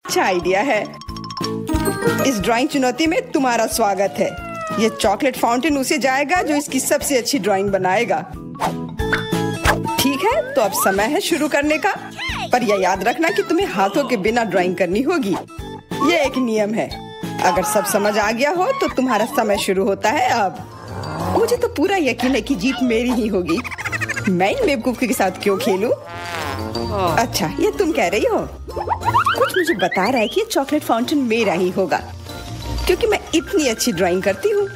अच्छा आइडिया है। इस ड्राइंग चुनौती में तुम्हारा स्वागत है। ये चॉकलेट फाउंटेन उसे जाएगा जो इसकी सबसे अच्छी ड्राइंग बनाएगा। ठीक है, तो अब समय है शुरू करने का। पर यह याद रखना कि तुम्हें हाथों के बिना ड्राइंग करनी होगी। ये एक नियम है। अगर सब समझ आ गया हो तो तुम्हारा समय शुरू होता है अब। मुझे तो पूरा यकीन है कि जीत मेरी ही होगी। मैं इन बेवकूफी के साथ क्यों खेलूं? अच्छा, ये तुम कह रही हो? कुछ मुझे बता रहा है कि ये चॉकलेट फाउंटेन मेरा ही होगा, क्योंकि मैं इतनी अच्छी ड्राइंग करती हूँ।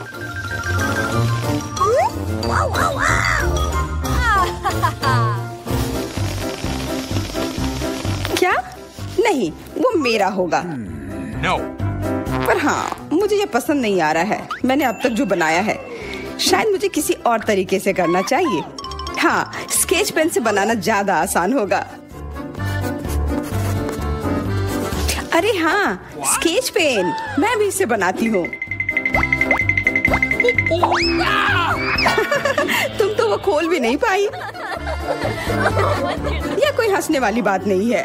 क्या? नहीं, वो मेरा होगा। No. पर हाँ, मुझे ये पसंद नहीं आ रहा है। मैंने अब तक जो बनाया है, शायद मुझे किसी और तरीके से करना चाहिए। हाँ, स्केच पेन से बनाना ज्यादा आसान होगा। अरे हाँ, स्केच पेन, मैं भी इसे बनाती हूँ। तुम तो वो खोल भी नहीं पाई। यह कोई हंसने वाली बात नहीं है।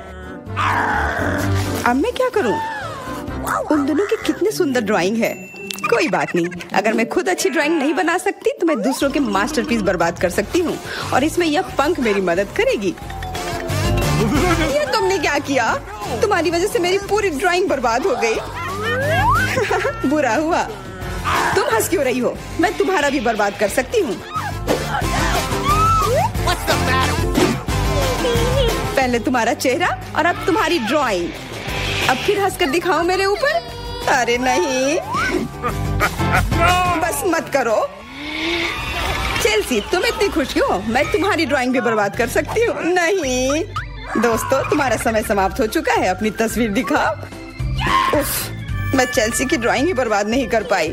अब मैं क्या करूँ? उन दोनों की कितनी सुंदर ड्राइंग है। कोई बात नहीं, अगर मैं खुद अच्छी ड्राइंग नहीं बना सकती तो मैं दूसरों के मास्टरपीस बर्बाद कर सकती हूँ, और इसमें यह पंख मेरी मदद करेगी। ये तुमने क्या किया? तुम्हारी वजह से मेरी पूरी ड्राइंग बर्बाद हो गई। बुरा हुआ। तुम हंस क्यों रही हो? मैं तुम्हारा भी बर्बाद कर सकती हूँ। पहले तुम्हारा चेहरा और अब तुम्हारी ड्राइंग। अब फिर हंसकर दिखाओ मेरे ऊपर। अरे नहीं, बस मत करो। चेल्सी, तुम इतनी खुश क्यों? मैं तुम्हारी ड्राइंग भी बर्बाद कर सकती हूँ। नहीं दोस्तों, तुम्हारा समय समाप्त हो चुका है। अपनी तस्वीर दिखाओ। उफ, मैं चेल्सी की ड्राइंग ही बर्बाद नहीं कर पाई।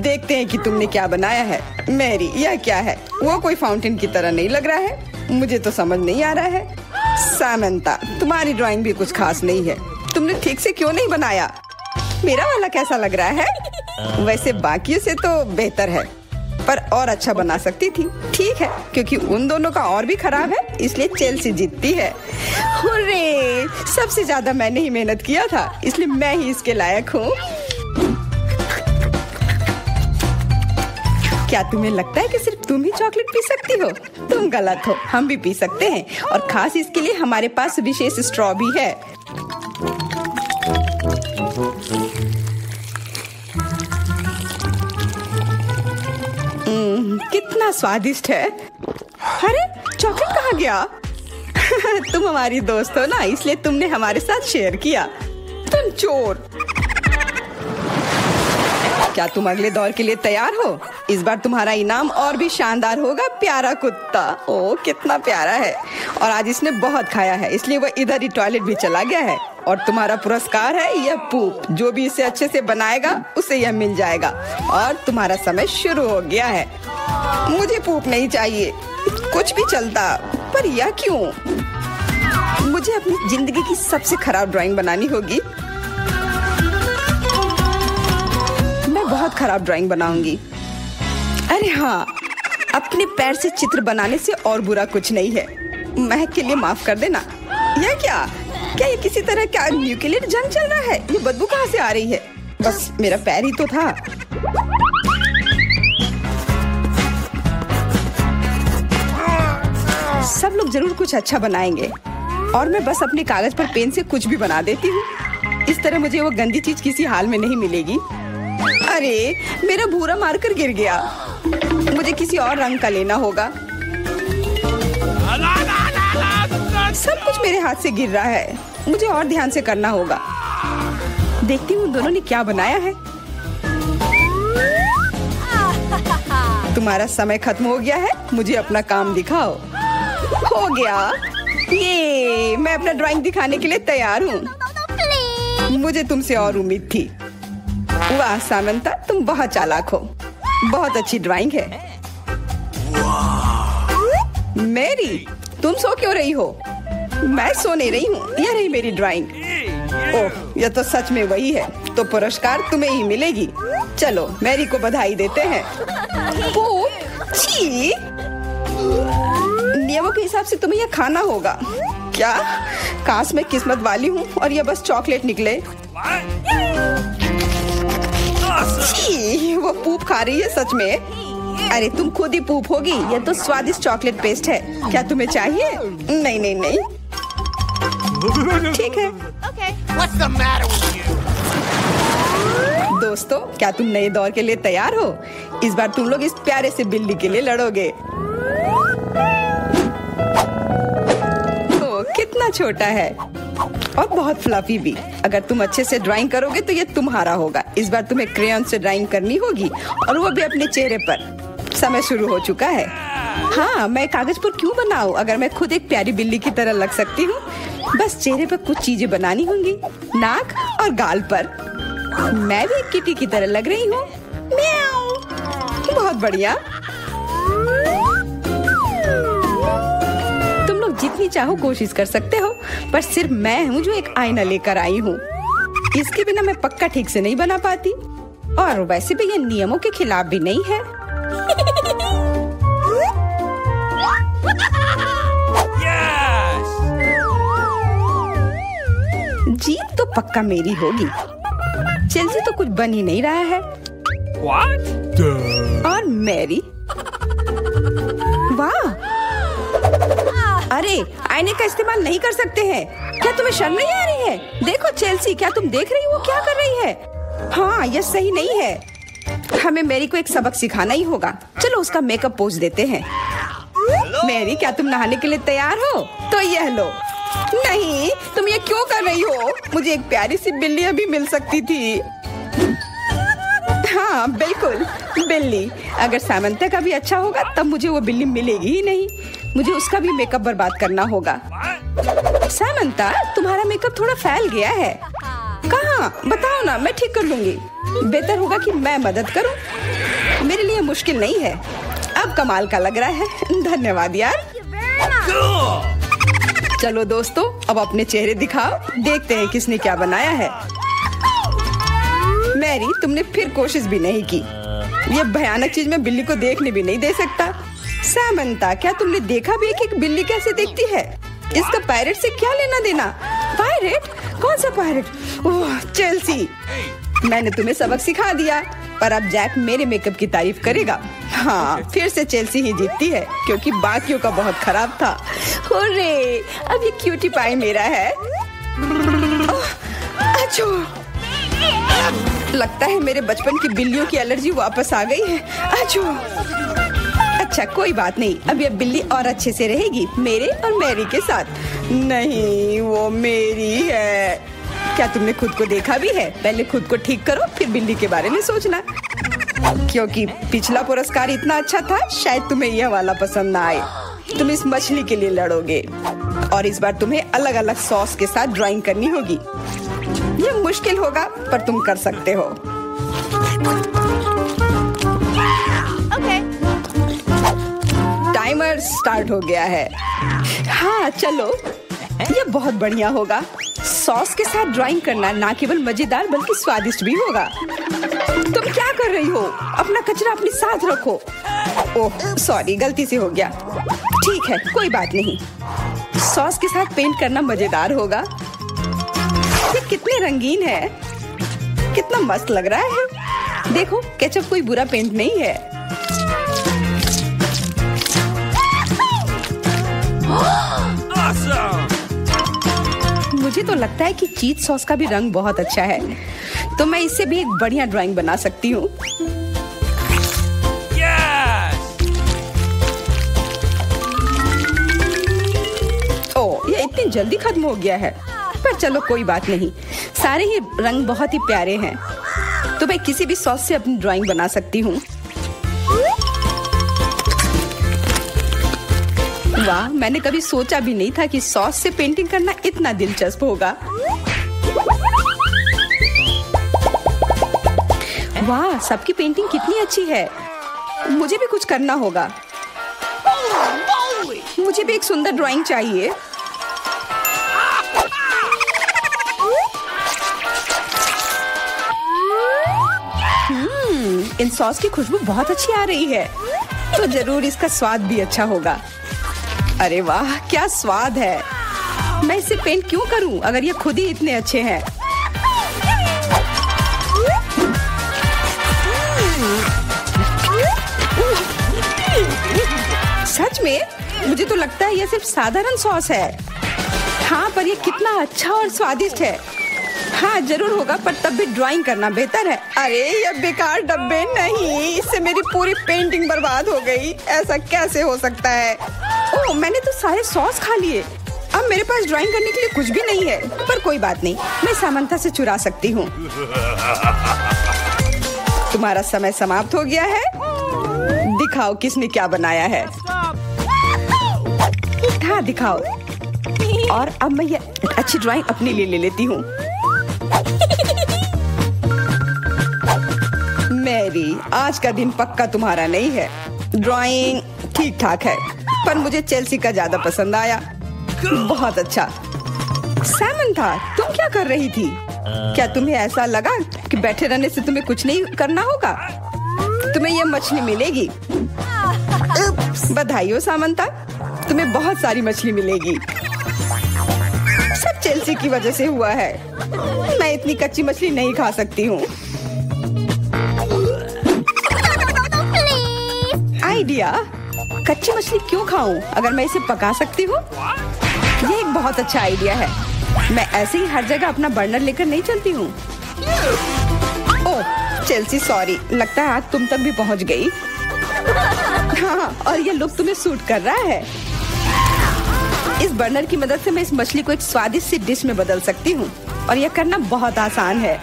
देखते हैं कि तुमने क्या बनाया है। मैरी, यह क्या है? वो कोई फाउंटेन की तरह नहीं लग रहा है। मुझे तो समझ नहीं आ रहा है। सामंता, तुम्हारी ड्राइंग भी कुछ खास नहीं है। तुमने ठीक से क्यों नहीं बनाया? मेरा वाला कैसा लग रहा है? वैसे बाकियों से तो बेहतर है, पर और अच्छा बना सकती थी। ठीक है, क्योंकि उन दोनों का और भी खराब है, इसलिए चेल्सी जीतती है। हुर्रे! सबसे ज्यादा मैंने ही मेहनत किया था, इसलिए मैं ही इसके लायक हूँ। क्या तुम्हें लगता है कि सिर्फ तुम ही चॉकलेट पी सकती हो? तुम गलत हो, हम भी पी सकते हैं, और खास इसके लिए हमारे पास विशेष स्ट्रॉ भी है। कितना स्वादिष्ट है। अरे, चॉकलेट कहाँ गया? तुम हमारी दोस्त हो ना, इसलिए तुमने हमारे साथ शेयर किया। तुम चोर। क्या तुम अगले दौर के लिए तैयार हो? इस बार तुम्हारा इनाम और भी शानदार होगा। प्यारा कुत्ता। ओह, कितना प्यारा है। और आज इसने बहुत खाया है, इसलिए वह इधर ही टॉयलेट भी चला गया है। और तुम्हारा पुरस्कार है यह पूप। जो भी इसे अच्छे से बनाएगा उसे यह मिल जाएगा। और तुम्हारा समय शुरू हो गया है। मुझे पूप नहीं चाहिए, कुछ भी चलता, पर यह क्यों? मुझे अपनी जिंदगी की सबसे खराब ड्राइंग बनानी होगी। मैं बहुत खराब ड्राइंग बनाऊंगी। अरे हाँ, अपने पैर से चित्र बनाने से और बुरा कुछ नहीं है। महक के लिए माफ कर देना। यह क्या ये किसी तरह का न्यूक्लियर जंग चल रहा है? ये बदबू कहाँ से आ रही है? बस मेरा पैर ही तो था। सब लोग जरूर कुछ अच्छा बनाएंगे, और मैं बस अपने कागज पर पेन से कुछ भी बना देती हूँ। इस तरह मुझे वो गंदी चीज किसी हाल में नहीं मिलेगी। अरे, मेरा भूरा मार्कर गिर गया। मुझे किसी और रंग का लेना होगा। सब कुछ मेरे हाथ से गिर रहा है। मुझे और ध्यान से करना होगा। देखती हूँ दोनों ने क्या बनाया है। तुम्हारा समय खत्म हो गया है, मुझे अपना काम दिखाओ। हो गया। ये मैं अपना ड्राइंग दिखाने के लिए तैयार हूँ। मुझे तुमसे और उम्मीद थी। वाह सामंता, तुम बहुत चालाक हो। बहुत अच्छी ड्राइंग है। मैरी, तुम सो क्यों रही हो? मैं सो नहीं रही हूँ, यह रही मेरी ड्राइंग। ओह, यह तो सच में वही है। तो पुरस्कार तुम्हें ही मिलेगी। चलो, मैरी को बधाई देते हैं। छी! नियमों के हिसाब से तुम्हें यह खाना होगा। क्या? काश मैं किस्मत वाली हूँ और ये बस चॉकलेट निकले। छी, वो पूप खा रही है सच में। अरे तुम खुद ही पूप होगी, ये तो स्वादिष्ट चॉकलेट पेस्ट है। क्या तुम्हें चाहिए? नहीं नहीं नहीं, ठीक है। What's the matter with you? दोस्तों, क्या तुम नए दौर के लिए तैयार हो? इस बार तुम लोग इस प्यारे से बिल्ली के लिए लड़ोगे। ओ, कितना छोटा है और बहुत फ्लफी भी। अगर तुम अच्छे से ड्राइंग करोगे तो ये तुम्हारा होगा। इस बार तुम्हें क्रेयॉन से ड्राइंग करनी होगी और वो भी अपने चेहरे पर। समय शुरू हो चुका है। हाँ, मैं कागज पर क्यों बनाऊं अगर मैं खुद एक प्यारी बिल्ली की तरह लग सकती हूँ। बस चेहरे पर कुछ चीजें बनानी होंगी, नाक और गाल पर। मैं भी एक किटी की तरह लग रही हूँ। म्याऊ। बहुत बढ़िया। तुम लोग जितनी चाहो कोशिश कर सकते हो, पर सिर्फ मैं हूँ जो एक आईना लेकर आई हूँ। इसके बिना मैं पक्का ठीक से नहीं बना पाती, और वैसे भी ये नियमों के खिलाफ भी नहीं है। जीत तो पक्का मेरी होगी। चेल्सी तो कुछ बन ही नहीं रहा है। What? और मैरी, वाह! अरे, आईने का इस्तेमाल नहीं कर सकते हैं। क्या तुम्हें शर्म नहीं आ रही है? देखो चेल्सी, क्या तुम देख रही हो क्या कर रही है? हाँ, यह सही नहीं है। हमें मैरी को एक सबक सिखाना ही होगा। चलो उसका मेकअप पोज देते हैं। मैरी, क्या तुम नहाने के लिए तैयार हो? तो यह लो। नहीं, तुम ये क्यों कर रही हो? मुझे एक प्यारी सी बिल्ली अभी मिल सकती थी। हाँ बिल्कुल, बिल्ली। अगर सामंता का भी अच्छा होगा तब मुझे वो बिल्ली मिलेगी ही नहीं। मुझे उसका भी मेकअप बर्बाद करना होगा। सामंता, तुम्हारा मेकअप थोड़ा फैल गया है। कहाँ? बताओ ना, मैं ठीक कर लूंगी। बेहतर होगा कि मैं मदद करूं। मेरे लिए मुश्किल नहीं है। अब कमाल का लग रहा है। धन्यवाद यार। चलो दोस्तों, अब अपने चेहरे दिखाओ। देखते हैं किसने क्या बनाया है। मैरी, तुमने फिर कोशिश भी नहीं की। ये भयानक चीज मैं बिल्ली को देखने भी नहीं दे सकता। सामंता, क्या तुमने देखा भी कि एक बिल्ली कैसे दिखती है? इसका पायरेट से क्या लेना देना? पायरेट? कौन सा पायरेट? ओह चेल्सी, मैंने तुम्हें सबक सिखा दिया, पर अब जैक मेरे मेकअप की तारीफ करेगा। हाँ, फिर से चेल्सी ही जीतती है क्योंकि बाकियों का बहुत खराब था। हुर्रे, अब ये क्यूटी पाई मेरा है। अच्छो, लगता है मेरे बचपन की बिल्लियों की एलर्जी वापस आ गई है। अच्छो, अच्छा कोई बात नहीं, अब ये बिल्ली और अच्छे से रहेगी मेरे और मैरी के साथ। नहीं, वो मेरी है। क्या तुमने खुद को देखा भी है? पहले खुद को ठीक करो, फिर बिल्ली के बारे में सोचना। क्योंकि पिछला पुरस्कार इतना अच्छा था, शायद तुम्हें यह वाला पसंद ना आए। तुम इस मछली के लिए लड़ोगे और इस बार तुम्हें अलग अलग सॉस के साथ ड्राइंग करनी होगी। यह मुश्किल होगा, पर तुम कर सकते हो। टाइमर स्टार्ट हो गया है। हाँ चलो, ये बहुत बढ़िया होगा। सॉस के साथ ड्राइंग करना ना केवल मजेदार बल्कि स्वादिष्ट भी होगा। तुम क्या कर रही हो? अपना कचरा अपने साथ रखो। ओह सॉरी, गलती से हो गया। ठीक है, कोई बात नहीं। सॉस के साथ पेंट करना मजेदार होगा। ये कितने रंगीन है, कितना मस्त लग रहा है। देखो, केचप कोई बुरा पेंट नहीं है। मुझे तो लगता है कि चीज सॉस का भी रंग बहुत अच्छा है, तो मैं इससे भी एक बढ़िया ड्राइंग बना सकती हूँ। ओह, ये इतनी जल्दी खत्म हो गया है, पर चलो कोई बात नहीं। सारे ही रंग बहुत ही प्यारे हैं, तो मैं किसी भी सॉस से अपनी ड्राइंग बना सकती हूँ। वाह, मैंने कभी सोचा भी नहीं था कि सॉस से पेंटिंग करना इतना दिलचस्प होगा। वाह, सबकी पेंटिंग कितनी अच्छी है। मुझे भी कुछ करना होगा। मुझे भी एक सुंदर ड्राइंग चाहिए। इन सॉस की खुशबू बहुत अच्छी आ रही है, तो जरूर इसका स्वाद भी अच्छा होगा। अरे वाह, क्या स्वाद है। मैं इसे पेंट क्यों करूं अगर ये खुद ही इतने अच्छे हैं। सच में मुझे तो लगता है ये सिर्फ साधारण सॉस है। हाँ, पर ये कितना अच्छा और स्वादिष्ट है। हाँ जरूर होगा, पर तब भी ड्राइंग करना बेहतर है। अरे ये बेकार डब्बे, नहीं, इससे मेरी पूरी पेंटिंग बर्बाद हो गई। ऐसा कैसे हो सकता है? ओह, मैंने तो सारे सॉस खा लिए। अब मेरे पास ड्राइंग करने के लिए कुछ भी नहीं है। पर कोई बात नहीं, मैं सामंथा से चुरा सकती हूँ। तुम्हारा समय समाप्त हो गया है। दिखाओ किसने क्या बनाया है। हाँ दिखाओ। और अब मैं ये अच्छी ड्राइंग अपने लिए ले लेती हूँ। मैरी, आज का दिन पक्का तुम्हारा नहीं है। ड्राइंग ठीक ठाक है, पर मुझे चेल्सी का ज्यादा पसंद आया। बहुत अच्छा। सामंथा, तुम क्या कर रही थी? क्या तुम्हें ऐसा लगा कि बैठे रहने से तुम्हें कुछ नहीं करना होगा? तुम्हें ये मछली मिलेगी। बधाई हो सामंथा, तुम्हें बहुत सारी मछली मिलेगी। सब चेल्सी की वजह से हुआ है। मैं इतनी कच्ची मछली नहीं खा सकती हूँ। आइडिया, कच्ची मछली क्यों खाऊं अगर मैं इसे पका सकती हूँ? ये एक बहुत अच्छा आइडिया है। मैं ऐसे ही हर जगह अपना बर्नर लेकर नहीं चलती हूँ। ओह चेल्सी, सॉरी, लगता है आग तुम तक भी पहुँच गई। हाँ, और ये लुक तुम्हें सूट कर रहा है। इस बर्नर की मदद से मैं इस मछली को एक स्वादिष्ट सी डिश में बदल सकती हूँ, और यह करना बहुत आसान है।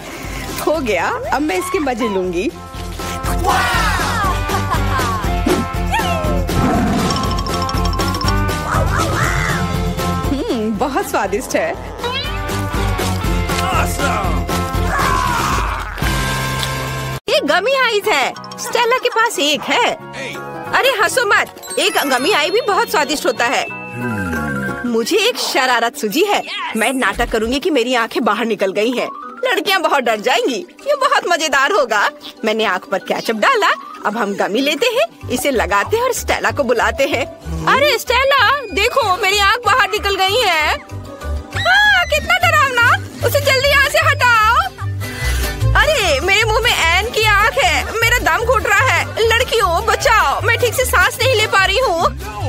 हो गया, अब मैं इसके मजे लूंगी। बहुत स्वादिष्ट है। ये गमी आइस है। स्टेला के पास एक है। अरे हंसो मत, एक गमी आई भी बहुत स्वादिष्ट होता है। मुझे एक शरारत सूझी है। मैं नाटक करूंगी कि मेरी आंखें बाहर निकल गई हैं। लड़कियां बहुत डर जाएंगी। ये बहुत मजेदार होगा। मैंने आंख पर केचप डाला। अब हम गमी लेते हैं, इसे लगाते हैं और स्टेला को बुलाते हैं। अरे स्टेला, देखो मेरी आंख बाहर निकल गई है। कितना डरावना, उसे जल्दी यहाँ से हटाओ। अरे मेरे मुंह में एन की आंख है। मेरा दम घुट रहा है। लड़कियों बचाओ, मैं ठीक से सांस नहीं ले पा रही हूँ।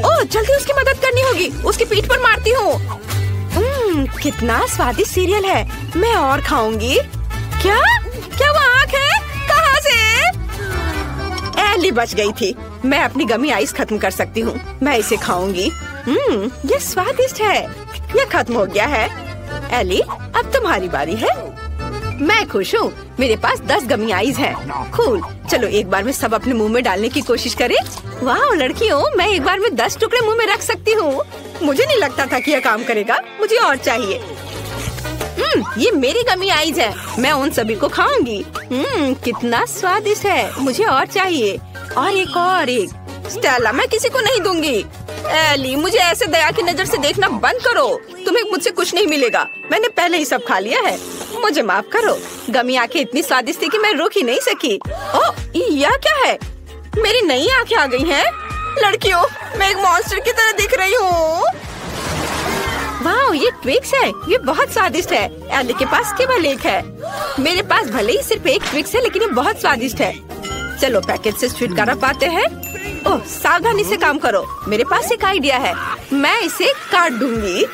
ओह जल्दी उसकी मदद करनी होगी। उसकी पीठ पर मारती हूँ। कितना स्वादिष्ट सीरियल है। मैं और खाऊंगी। क्या क्या वो आंख है? कहाँ से? एली बच गई थी। मैं अपनी गमी आइस खत्म कर सकती हूँ। मैं इसे खाऊंगी। ये स्वादिष्ट है। ये खत्म हो गया है। एली, अब तुम्हारी बारी है। मैं खुश हूँ। मेरे पास 10 गमी आइस हैं। कूल। चलो एक बार में सब अपने मुंह में डालने की कोशिश करें। वाह लड़कियों, मैं एक बार में 10 टुकड़े मुंह में रख सकती हूँ। मुझे नहीं लगता था कि यह काम करेगा। मुझे और चाहिए। ये मेरी गमी आइस है। मैं उन सभी को खाऊंगी। कितना स्वादिष्ट है। मुझे और चाहिए। और एक। स्टेला, मैं किसी को नहीं दूंगी। एली, मुझे ऐसे दया की नजर से देखना बंद करो। तुम्हें मुझसे कुछ नहीं मिलेगा। मैंने पहले ही सब खा लिया है। मुझे माफ करो। गमी आंखें इतनी स्वादिष्ट थी कि मैं रुक ही नहीं सकी। ओह, यह क्या है? मेरी नई आंखें आ गई हैं। लड़कियों, मैं एक मॉन्स्टर की तरह दिख रही हूँ। वाह, ये ट्विक्स है। ये बहुत स्वादिष्ट है। एली के पास केवल एक है। मेरे पास भले ही सिर्फ एक ट्विक्स है, लेकिन ये बहुत स्वादिष्ट है। चलो पैकेट से छुटकारा पाते हैं। ओह, सावधानी से काम करो। मेरे पास एक आइडिया है। मैं इसे काट दूंगी।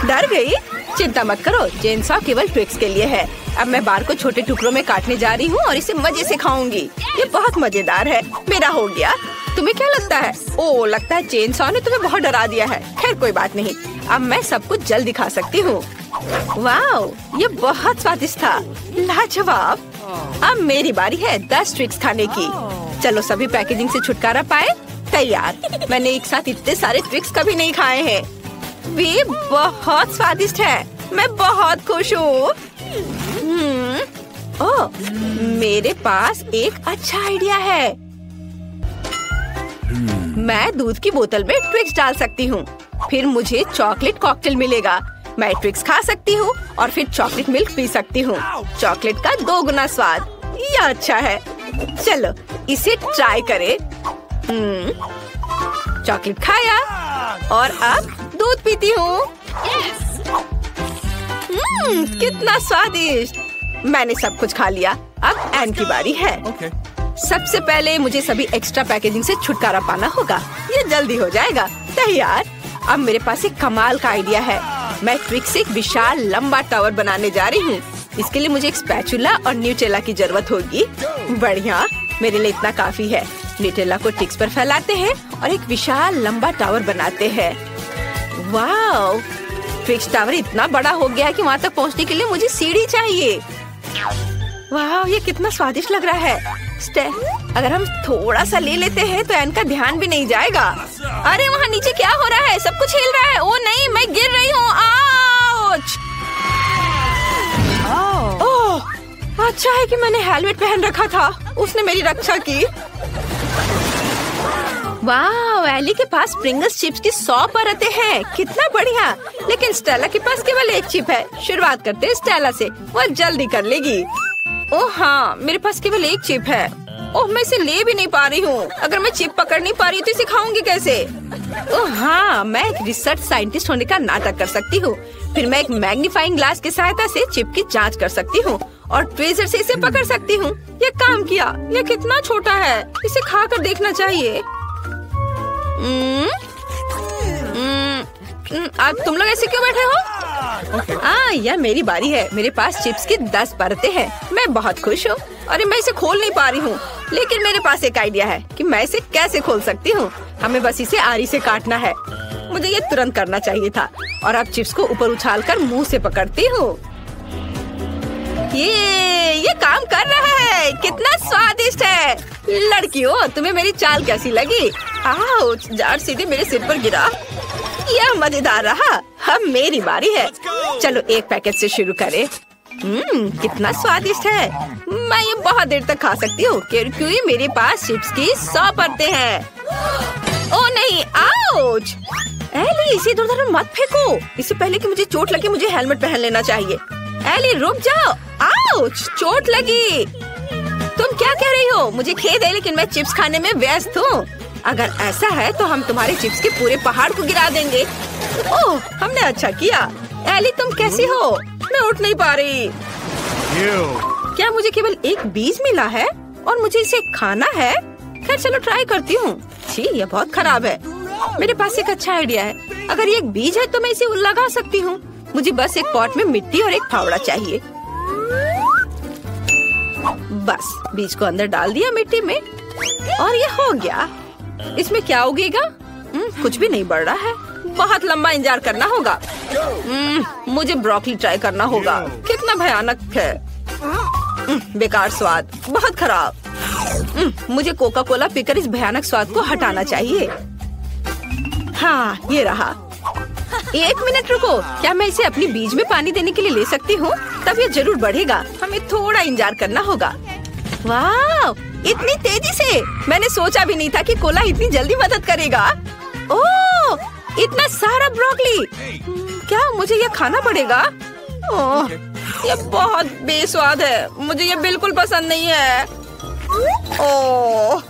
डर गई? चिंता मत करो, चेनसॉ केवल ट्विक्स के लिए है। अब मैं बार को छोटे टुकड़ों में काटने जा रही हूँ और इसे मजे से खाऊंगी। ये बहुत मजेदार है। मेरा हो गया। तुम्हें क्या लगता है? ओह, लगता है चेनसॉ ने तुम्हें बहुत डरा दिया है। खैर कोई बात नहीं, अब मैं सब कुछ जल्दी खा सकती हूँ। वाओ, ये बहुत स्वादिष्ट था। लाजवाब। अब मेरी बारी है 10 ट्विक्स खाने की। चलो सभी पैकेजिंग से छुटकारा पाए। तैयार। मैंने एक साथ इतने सारे ट्विक्स कभी नहीं खाए हैं। वे बहुत स्वादिष्ट है। मैं बहुत खुश हूँ। ओह, मेरे पास एक अच्छा आइडिया है। मैं दूध की बोतल में ट्विक्स डाल सकती हूँ। फिर मुझे चॉकलेट कॉकटेल मिलेगा। मैं ट्विक्स खा सकती हूँ और फिर चॉकलेट मिल्क पी सकती हूँ। चॉकलेट का 2 गुना स्वाद। यह अच्छा है। चलो इसे ट्राई करें। चॉकलेट खाया और अब दूध पीती हूँ। कितना स्वादिष्ट। मैंने सब कुछ खा लिया, अब एन की बारी है। सबसे पहले मुझे सभी एक्स्ट्रा पैकेजिंग से छुटकारा पाना होगा। ये जल्दी हो जाएगा। तैयार। अब मेरे पास एक कमाल का आइडिया है। मैं ट्रिक से एक विशाल लंबा टावर बनाने जा रही हूँ। इसके लिए मुझे एक स्पैचुला और न्यूटेला की जरूरत होगी। बढ़िया, मेरे लिए इतना काफी है। न्यूटेला को ट्रिक्स पर फैलाते हैं और एक विशाल लंबा टावर बनाते हैं। वाओ, ट्रिक्स टावर इतना बड़ा हो गया है कि वहाँ तक पहुँचने के लिए मुझे सीढ़ी चाहिए। वाह, ये कितना स्वादिष्ट लग रहा है। अगर हम थोड़ा सा ले लेते हैं तो एन का ध्यान भी नहीं जाएगा। अरे वहाँ नीचे क्या हो रहा है? सब कुछ हिल रहा है। ओ नहीं, मैं गिर रही हूँ। आउच! ओह, अच्छा है कि मैंने हेलमेट पहन रखा था। उसने मेरी रक्षा की। वाह, एली के पास प्रिंगल्स चिप्स की 100 परतें हैं। कितना बढ़िया। लेकिन स्टेला के पास केवल एक चिप है। शुरुआत करते हैं स्टेला से, वो जल्दी कर लेगी। ओह हाँ, मेरे पास केवल एक चिप है। ओह, मैं इसे ले भी नहीं पा रही हूँ। अगर मैं चिप पकड़ नहीं पा रही तो इसे खाऊंगी कैसे? ओह हाँ, मैं एक रिसर्च साइंटिस्ट होने का नाटक कर सकती हूँ। फिर मैं एक मैग्नीफाइंग ग्लास की सहायता से चिप की जांच कर सकती हूँ और ट्वीजर से इसे पकड़ सकती हूँ। ये काम किया। ये कितना छोटा है, इसे खाकर देखना चाहिए। अब तुम लोग ऐसे क्यों बैठे हो? यह मेरी बारी है। मेरे पास चिप्स की 10 परतें हैं। मैं बहुत खुश हूँ। अरे मैं इसे खोल नहीं पा रही हूँ, लेकिन मेरे पास एक आइडिया है कि मैं इसे कैसे खोल सकती हूँ। हमें बस इसे आरी से काटना है। मुझे ये तुरंत करना चाहिए था। और अब चिप्स को ऊपर उछालकर मुंह से पकड़ती हूँ। ये काम कर रहा है। कितना स्वादिष्ट है। लड़कियों, तुम्हें मेरी चाल कैसी लगी? आउच, जार सीधे मेरे सिर पर गिरा। यह मजेदार रहा। अब मेरी बारी है। चलो एक पैकेट से शुरू करें। कितना स्वादिष्ट है। मैं ये बहुत देर तक खा सकती हूँ क्योंकि मेरे पास चिप्स की 100 परतें हैं। ओ नहीं, आउच! एली, इसे इधर-उधर मत फेंको। इससे पहले कि मुझे चोट लगे मुझे हेलमेट पहन लेना चाहिए। एली, रुक जाओ। आउच! चोट लगी। तुम क्या कह रही हो? मुझे खेद है, लेकिन मैं चिप्स खाने में व्यस्त हूँ। अगर ऐसा है तो हम तुम्हारे चिप्स के पूरे पहाड़ को गिरा देंगे। ओह, हमने अच्छा किया। एली, तुम कैसी हो? मैं उठ नहीं पा रही। क्या मुझे केवल एक बीज मिला है और मुझे इसे खाना है? खैर चलो ट्राई करती हूँ। छी, ये बहुत खराब है। मेरे पास एक अच्छा आइडिया है। अगर ये एक बीज है तो मैं इसे लगा सकती हूँ। मुझे बस एक पॉट में मिट्टी और एक फावड़ा चाहिए। बस बीज को अंदर डाल दिया मिट्टी में और ये हो गया। इसमें क्या उगेगा? कुछ भी नहीं बढ़ रहा है। बहुत लंबा इंतजार करना होगा। मुझे ब्रोकली ट्राई करना होगा। कितना भयानक है। बेकार स्वाद, बहुत खराब। मुझे कोका कोला पीकर इस भयानक स्वाद को हटाना चाहिए। हाँ, ये रहा। 1 मिनट रुको। क्या मैं इसे अपनी बीज में पानी देने के लिए ले सकती हूँ? तब ये जरूर बढ़ेगा। हमें थोड़ा इंतजार करना होगा। वाह, इतनी तेजी से! मैंने सोचा भी नहीं था कि कोला इतनी जल्दी मदद करेगा। ओह, इतना सारा ब्रोकली! क्या मुझे ये खाना पड़ेगा? ओह, ये बहुत बेस्वाद है। मुझे ये बिल्कुल पसंद नहीं है। ओह,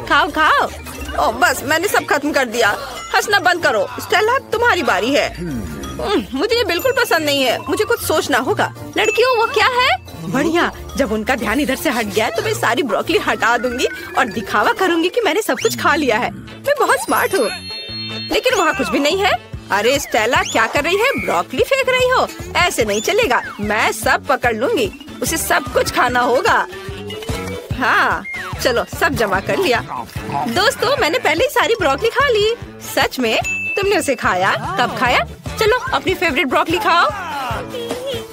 खाओ खाओ। ओह, बस मैंने सब खत्म कर दिया। हंसना बंद करो। स्टेला, तुम्हारी बारी है। मुझे ये बिल्कुल पसंद नहीं है। मुझे कुछ सोचना होगा। लड़कियों, वो क्या है? बढ़िया, जब उनका ध्यान इधर से हट गया तो मैं सारी ब्रोकली हटा दूंगी और दिखावा करूंगी कि मैंने सब कुछ खा लिया है। मैं बहुत स्मार्ट हूँ। लेकिन वहाँ कुछ भी नहीं है। अरे स्टेला, क्या कर रही है? ब्रोकली फेंक रही हो? ऐसे नहीं चलेगा। मैं सब पकड़ लूंगी। उसे सब कुछ खाना होगा। हाँ, चलो सब जमा कर लिया। दोस्तों, मैंने पहले ही सारी ब्रोकली खा ली। सच में? तुमने उसे खाया? कब खाया? चलो अपनी फेवरेट ब्रोकली खाओ।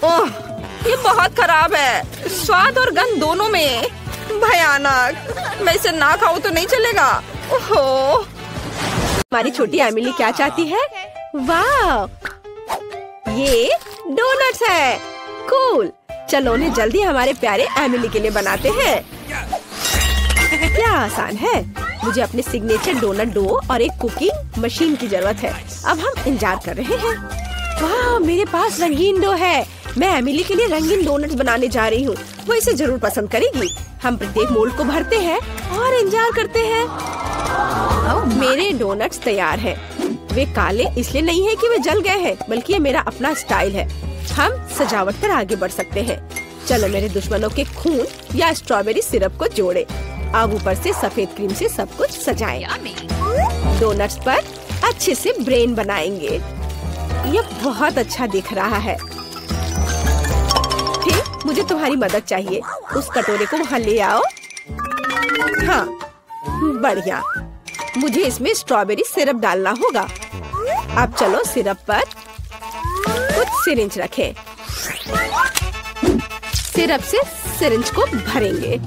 ओह, ये बहुत खराब है। स्वाद और गंध दोनों में। भयानक। मैं इसे ना खाऊं तो नहीं चलेगा। ओहो, हमारी छोटी एमिली क्या चाहती है? वाह, ये डोनट्स है। कूल। चलो उन्हें जल्दी हमारे प्यारे एमिली के लिए बनाते हैं। क्या आसान है। मुझे अपने सिग्नेचर डोनट डो और एक कुकिंग मशीन की जरूरत है। अब हम इंतजार कर रहे हैं। वाह, मेरे पास रंगीन डो है। मैं एमिली के लिए रंगीन डोनट्स बनाने जा रही हूँ। वो इसे जरूर पसंद करेगी। हम प्रत्येक मोल्ड को भरते हैं और इंतजार करते हैं। मेरे डोनट्स तैयार हैं। वे काले इसलिए नहीं है कि वे जल गए हैं, बल्कि ये मेरा अपना स्टाइल है। हम सजावट पर आगे बढ़ सकते हैं। चलो मेरे दुश्मनों के खून या स्ट्रॉबेरी सिरप को जोड़े। अब ऊपर से सफेद क्रीम से सब कुछ सजाएं। डोनट्स पर अच्छे से ब्रेन बनाएंगे। यह बहुत अच्छा दिख रहा है। फिर मुझे तुम्हारी मदद चाहिए। उस कटोरे को वहाँ ले आओ। हाँ, बढ़िया। मुझे इसमें स्ट्रॉबेरी सिरप डालना होगा। अब चलो सिरप पर कुछ सिरिंज रखें। सिरप से सिरिंज को भरेंगे।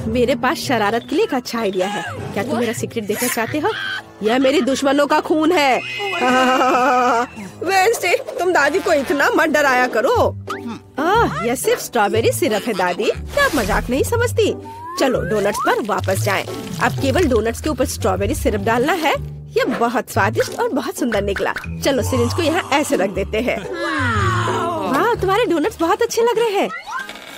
मेरे पास शरारत के लिए एक अच्छा आइडिया है। क्या तुम मेरा सीक्रेट देखना चाहते हो? यह मेरे दुश्मनों का खून है। वेंसडे, तुम दादी को इतना मत डराया करो। यह सिर्फ स्ट्रॉबेरी सिरप है दादी, क्या आप मजाक नहीं समझती? चलो डोनट्स पर वापस जाएं। अब केवल डोनट्स के ऊपर स्ट्रॉबेरी सिरप डालना है। यह बहुत स्वादिष्ट और बहुत सुंदर निकला। चलो सिरिंज को यहाँ ऐसे रख देते हैं। वाह, तुम्हारे डोनट्स बहुत अच्छे लग रहे हैं।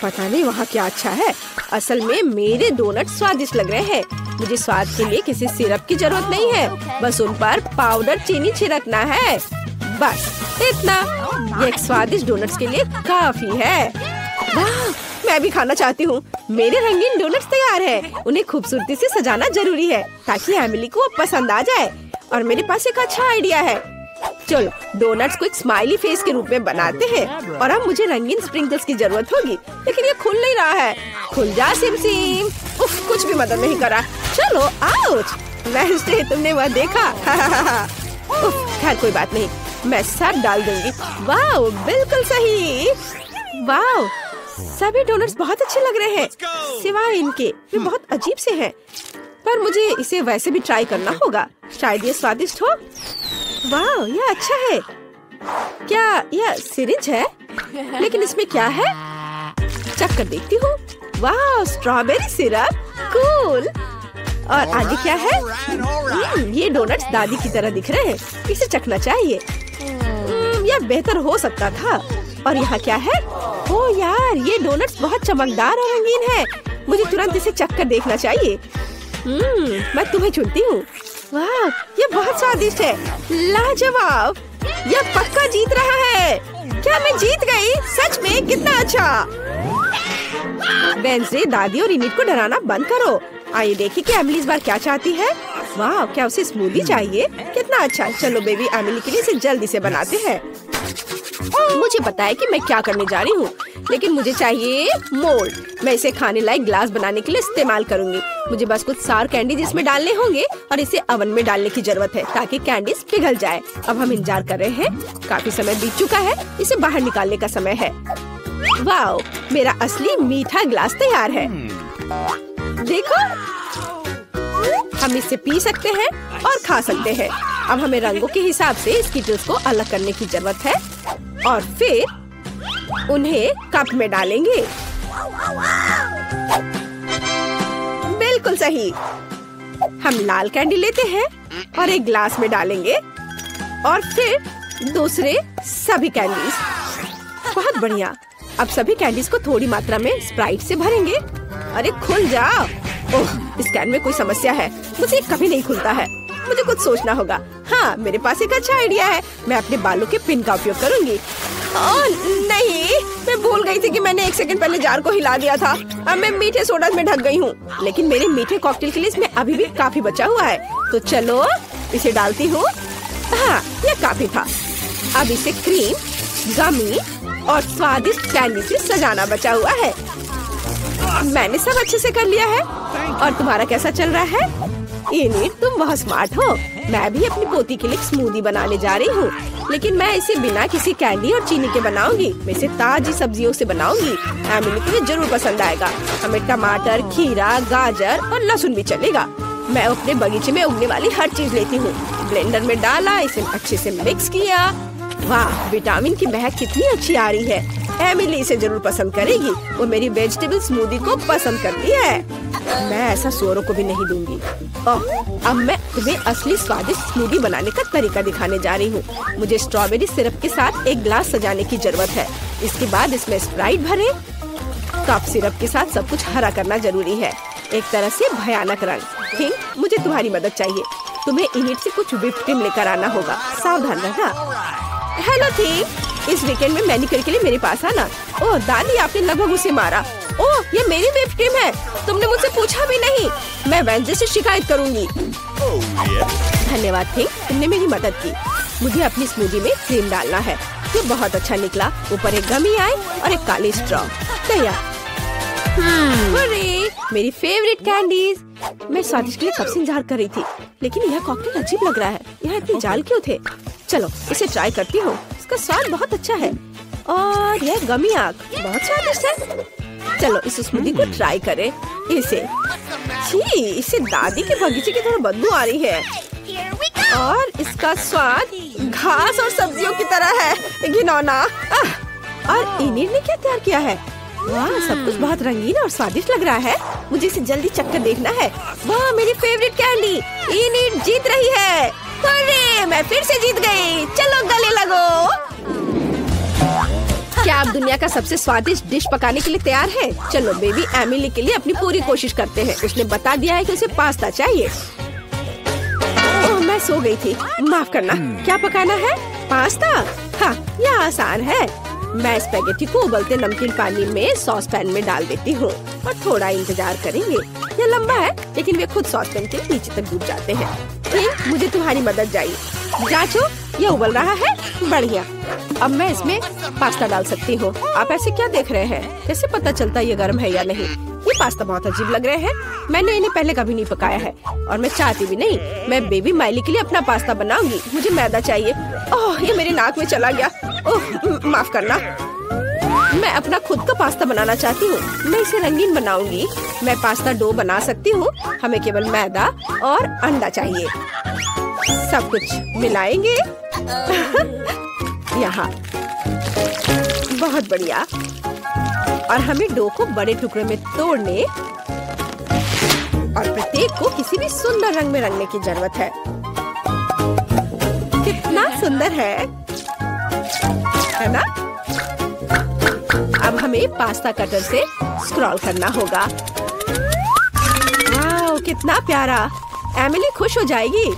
पता नहीं वहाँ क्या अच्छा है। असल में मेरे डोनट स्वादिष्ट लग रहे हैं। मुझे स्वाद के लिए किसी सिरप की जरूरत नहीं है, बस उन पर पाउडर चीनी छिड़कना है। बस इतना। ये एक स्वादिष्ट डोनट्स के लिए काफी है। वाह, मैं भी खाना चाहती हूँ। मेरे रंगीन डोनट्स तैयार हैं। उन्हें खूबसूरती से सजाना जरूरी है ताकि एमिली को पसंद आ जाए। और मेरे पास एक अच्छा आइडिया है। चलो डोनट्स को एक स्माइली फेस के रूप में बनाते हैं। और अब मुझे रंगीन स्प्रिंकल्स की जरूरत होगी, लेकिन ये खुल नहीं रहा है। खुल जा सिम सिम। उफ, कुछ भी मदद नहीं करा। चलो आउच। वेंसडे, तुमने वह देखा? उफ, खैर कोई बात नहीं, मैं सब डाल दूंगी। वाह, बिल्कुल सही। वाह, सभी डोनट्स बहुत अच्छे लग रहे हैं, सिवाय इनके। वे बहुत अजीब से हैं, पर मुझे इसे वैसे भी ट्राई करना होगा। शायद ये स्वादिष्ट हो। वाह, यह अच्छा है। क्या यह सिरिंज है? लेकिन इसमें क्या है? चख कर देखती हूँ। वाह, स्ट्रॉबेरी सिरप, कूल। और आगे क्या है? ये डोनट्स दादी की तरह दिख रहे हैं। इसे चखना चाहिए। यह बेहतर हो सकता था। और यहाँ क्या है? ओह यार, ये डोनट्स बहुत चमकदार और रंगीन है। मुझे तुरंत इसे चख कर देखना चाहिए। मैं तुम्हें चुनती हूँ। वाह, ये बहुत स्वादिष्ट है। लाजवाब। यह पक्का जीत रहा है। क्या मैं जीत गई? सच में? कितना अच्छा। वेंसडे, दादी और इनिट को डराना बंद करो। आइए देखिए कि एमिली इस बार क्या चाहती है। वाह, क्या उसे स्मूदी चाहिए? कितना अच्छा। चलो बेबी एमिली के लिए इसे जल्दी से बनाते हैं। मुझे पता है कि मैं क्या करने जा रही हूँ, लेकिन मुझे चाहिए मोल्ड। मैं इसे खाने लायक ग्लास बनाने के लिए इस्तेमाल करूँगी। मुझे बस कुछ सार कैंडीज इसमें डालने होंगे और इसे ओवन में डालने की जरूरत है ताकि कैंडीज पिघल जाए। अब हम इंतजार कर रहे हैं। काफी समय बीत चुका है। इसे बाहर निकालने का समय है। वाह, मेरा असली मीठा ग्लास तैयार है। देखो, हम इसे पी सकते हैं और खा सकते हैं। अब हमें रंगों के हिसाब से स्किटल्स को अलग करने की जरूरत है और फिर उन्हें कप में डालेंगे। बिल्कुल सही। हम लाल कैंडी लेते हैं और एक ग्लास में डालेंगे और फिर दूसरे सभी कैंडीज। बहुत बढ़िया। अब सभी कैंडीज को थोड़ी मात्रा में स्प्राइट से भरेंगे। अरे खुल जाओ। ओह, इस कैन में कोई समस्या है। मुझे कभी नहीं खुलता है। मुझे कुछ सोचना होगा। हाँ, मेरे पास एक अच्छा आइडिया है। मैं अपने बालों के पिन का उपयोग करूंगी। ओह नहीं, मैं भूल गई थी कि मैंने 1 सेकंड पहले जार को हिला दिया था। अब मैं मीठे सोडा में ढक गई हूँ, लेकिन मेरे मीठे कॉकटेल के लिए इसमें अभी भी काफी बचा हुआ है। तो चलो इसे डालती हूँ। हाँ, यह काफी था। अब इसे क्रीम, गमी और स्वादिष्ट कैंडी से सजाना बचा हुआ है। मैंने सब अच्छे से कर लिया है। और तुम्हारा कैसा चल रहा है? इनिट, तुम बहुत स्मार्ट हो। मैं भी अपनी पोती के लिए स्मूदी बनाने जा रही हूँ, लेकिन मैं इसे बिना किसी कैंडी और चीनी के बनाऊंगी। मैं इसे ताजी सब्जियों से बनाऊंगी। एमिली को ये जरूर पसंद आएगा। हमें टमाटर, खीरा, गाजर और लहसुन भी चलेगा। मैं अपने बगीचे में उगने वाली हर चीज लेती हूँ। ब्लेंडर में डाला, इसे अच्छे से मिक्स किया। वाह, विटामिन की महक कितनी अच्छी आ रही है। एमिली इसे जरूर पसंद करेगी। वो मेरी वेजिटेबल स्मूदी को पसंद करती है। मैं ऐसा सुअरों को भी नहीं दूंगी। अब मैं तुम्हें असली स्वादिष्ट स्मूदी बनाने का तरीका दिखाने जा रही हूँ। मुझे स्ट्रॉबेरी सिरप के साथ एक ग्लास सजाने की जरूरत है। इसके बाद इसमें स्प्राइट भरे। कप सिरप के साथ सब कुछ हरा करना जरूरी है। एक तरह से भयानक रंग। हिंग, मुझे तुम्हारी मदद चाहिए। तुम्हें इनिट से कुछ व्हिप क्रीम लेकर आना होगा, सावधान रहना। हेलो थी, इस वीकेंड में मैनिक्योर के लिए मेरे पास आना। ओह दादी, आपने लगभग उसे मारा। ओह ये मेरी व्हिप क्रीम है, तुमने मुझसे पूछा भी नहीं। मैं वेंसडे से शिकायत करूंगी। धन्यवाद थी, तुमने मेरी मदद की। मुझे अपनी स्मूदी में क्रीम डालना है। ये बहुत अच्छा निकला। ऊपर एक गमी आई और एक काली स्ट्रॉ तैयार। मेरी फेवरेट कैंडीज। मैं स्वादिष्ट के लिए कब से इंतजार कर रही थी, लेकिन यह कॉकटेल अजीब लग रहा है। यहाँ इतने जाल क्यों थे? चलो इसे ट्राई करती हूँ। इसका स्वाद बहुत अच्छा है और यह गमी आग बहुत स्वादिष्ट है। चलो इस स्मूदी को ट्राई करें। इससे दादी के बगीचे की तरह बदबू आ रही है और इसका स्वाद घास और सब्जियों की तरह है। घिनौना। और इनिट ने क्या तैयार किया है? वाह, सब कुछ बहुत रंगीन और स्वादिष्ट लग रहा है। मुझे इसे जल्दी चखकर देखना है। वाह, मेरी फेवरेट कैंडी। इनिट जीत रही है। अरे मैं फिर से जीत गई। चलो गले लगो। क्या आप दुनिया का सबसे स्वादिष्ट डिश पकाने के लिए तैयार हैं? चलो बेबी एमिली के लिए अपनी पूरी कोशिश करते हैं। उसने बता दिया है कि उसे पास्ता चाहिए। ओह मैं सो गई थी, माफ करना। क्या पकाना है? पास्ता? हाँ यह आसान है। मैं स्पैगेटी को उबलते नमकीन पानी में सॉस पैन में डाल देती हूँ और थोड़ा इंतजार करेंगे। यह लंबा है लेकिन वे खुद सॉस पैन के नीचे तक डूब जाते हैं। मुझे तुम्हारी मदद चाहिए। जांचो, यह उबल रहा है। बढ़िया। अब मैं इसमें पास्ता डाल सकती हूँ। आप ऐसे क्या देख रहे हैं? कैसे पता चलता ये गर्म है या नहीं? ये पास्ता बहुत अजीब लग रहे हैं। मैंने इन्हें पहले कभी नहीं पकाया है और मैं चाहती भी नहीं। मैं बेबी माइली के लिए अपना पास्ता बनाऊंगी। मुझे मैदा चाहिए। ओह ये मेरे नाक में चला गया। ओह माफ करना। मैं अपना खुद का पास्ता बनाना चाहती हूँ। मैं इसे रंगीन बनाऊंगी। मैं पास्ता डो बना सकती हूँ। हमें केवल मैदा और अंडा चाहिए। सब कुछ मिलाएंगे। यहाँ बहुत बढ़िया। और हमें डो को बड़े टुकड़ों में तोड़ने और प्रत्येक को किसी भी सुंदर रंग में रंगने की जरूरत है। कितना सुंदर है ना? अब हमें पास्ता कटर से स्क्रॉल करना होगा। वाह कितना प्यारा। एमिली खुश हो जाएगी।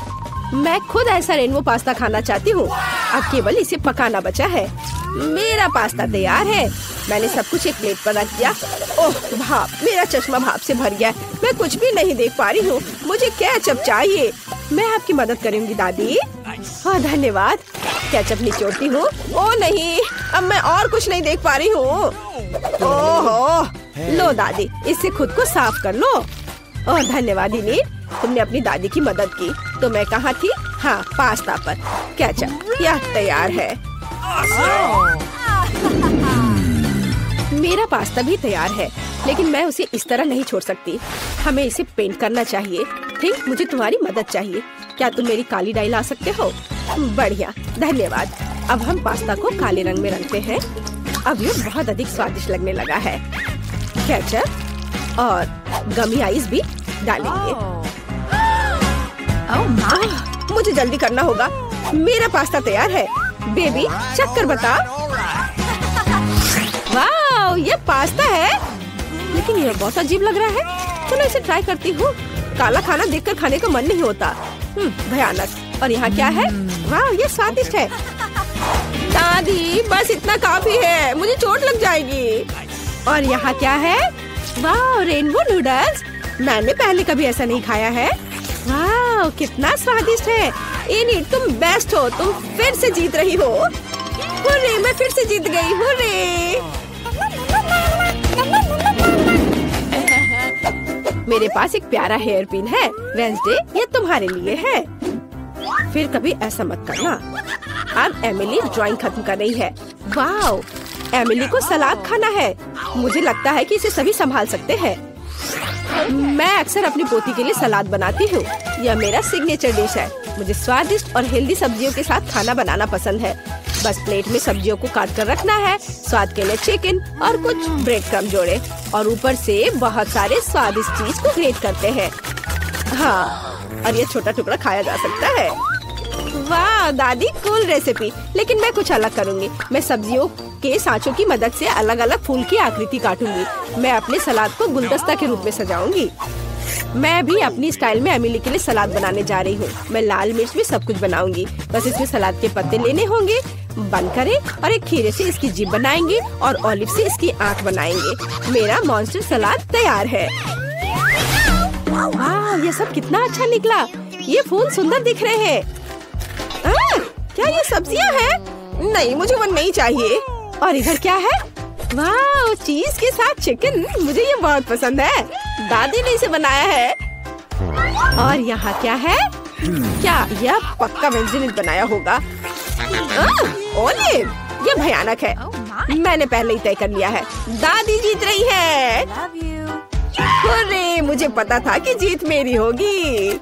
मैं खुद ऐसा रेनबो पास्ता खाना चाहती हूँ। अब केवल इसे पकाना बचा है। मेरा पास्ता तैयार है। मैंने सब कुछ एक प्लेट पर रख दिया। ओह भाप, मेरा चश्मा भाप से भर गया। मैं कुछ भी नहीं देख पा रही हूँ। मुझे केचप चाहिए। मैं आपकी मदद करूँगी दादी। हाँ धन्यवाद। केचप निचोड़ती हूँ। ओह नहीं, अब मैं और कुछ नहीं देख पा रही हूँ। ओह लो दादी, इससे खुद को साफ कर लो। ओह धन्यवाद इनिट, तुमने अपनी दादी की मदद की। तो मैं कहाँ थी? हाँ पास्ता पर। केचप यह तैयार है। मेरा पास्ता भी तैयार है लेकिन मैं उसे इस तरह नहीं छोड़ सकती। हमें इसे पेंट करना चाहिए। ठीक, मुझे तुम्हारी मदद चाहिए। क्या तुम मेरी काली डाई ला सकते हो? बढ़िया, धन्यवाद। अब हम पास्ता को काले रंग में रंगते हैं। अब ये बहुत अधिक स्वादिष्ट लगने लगा है। केचप और गमी आइस भी डालेंगे। मुझे जल्दी करना होगा। मेरा पास्ता तैयार है। बेबी चख कर बता। वाह ये पास्ता है लेकिन यह बहुत अजीब लग रहा है। चलो इसे ट्राई करती हूँ। काला खाना देखकर खाने का मन नहीं होता। भयानक। और यहाँ क्या है? वाह ये स्वादिष्ट है। दादी बस इतना काफी है, मुझे चोट लग जाएगी। और यहाँ क्या है? वाह रेनबो नूडल्स। मैंने पहले कभी ऐसा नहीं खाया है। वाह कितना स्वादिष्ट है। इनिट तुम बेस्ट हो। तुम फिर से जीत रही हो। हुर्रे, मैं फिर से जीत गई। हुर्रे। मेरे पास एक प्यारा हेयर पिन है। वेंसडे ये तुम्हारे लिए है। फिर कभी ऐसा मत करना। अब एमिली ड्राइंग खत्म कर रही है। वाह एमिली को सलाद खाना है। मुझे लगता है कि इसे सभी संभाल सकते हैं। मैं अक्सर अपनी पोती के लिए सलाद बनाती हूँ। यह मेरा सिग्नेचर डिश है। मुझे स्वादिष्ट और हेल्दी सब्जियों के साथ खाना बनाना पसंद है। बस प्लेट में सब्जियों को काट कर रखना है। स्वाद के लिए चिकन और कुछ ब्रेड क्रम्ब जोड़े और ऊपर से बहुत सारे स्वादिष्ट चीज को ग्रेट करते हैं। हाँ और ये छोटा टुकड़ा खाया जा सकता है। वाह दादी कूल रेसिपी। लेकिन मैं कुछ अलग करूँगी। मैं सब्जियों के सांचों की मदद से अलग अलग फूल की आकृति काटूंगी। मैं अपने सलाद को गुलदस्ता के रूप में सजाऊंगी। मैं भी अपनी स्टाइल में एमिली के लिए सलाद बनाने जा रही हूँ। मैं लाल मिर्च में सब कुछ बनाऊंगी। बस इसमें सलाद के पत्ते लेने होंगे, बंद करें और एक खीरे से इसकी जीभ बनाएंगे और ऑलिव से इसकी आंख बनाएंगे। मेरा मॉन्स्टर सलाद तैयार है। वाह, ये सब कितना अच्छा निकला। ये फूल सुंदर दिख रहे हैं। क्या ये सब्जियां हैं? नहीं, मुझे वो नहीं चाहिए। और इधर क्या है? वाह, चीज के साथ चिकन, मुझे ये बहुत पसंद है। दादी ने इसे बनाया है। और यहाँ क्या है? क्या यह पक्का वेंसडे ने बनाया होगा? ओलिव, ये भयानक है। मैंने पहले ही तय कर लिया है। दादी जीत रही है। अरे, मुझे पता था कि जीत मेरी होगी।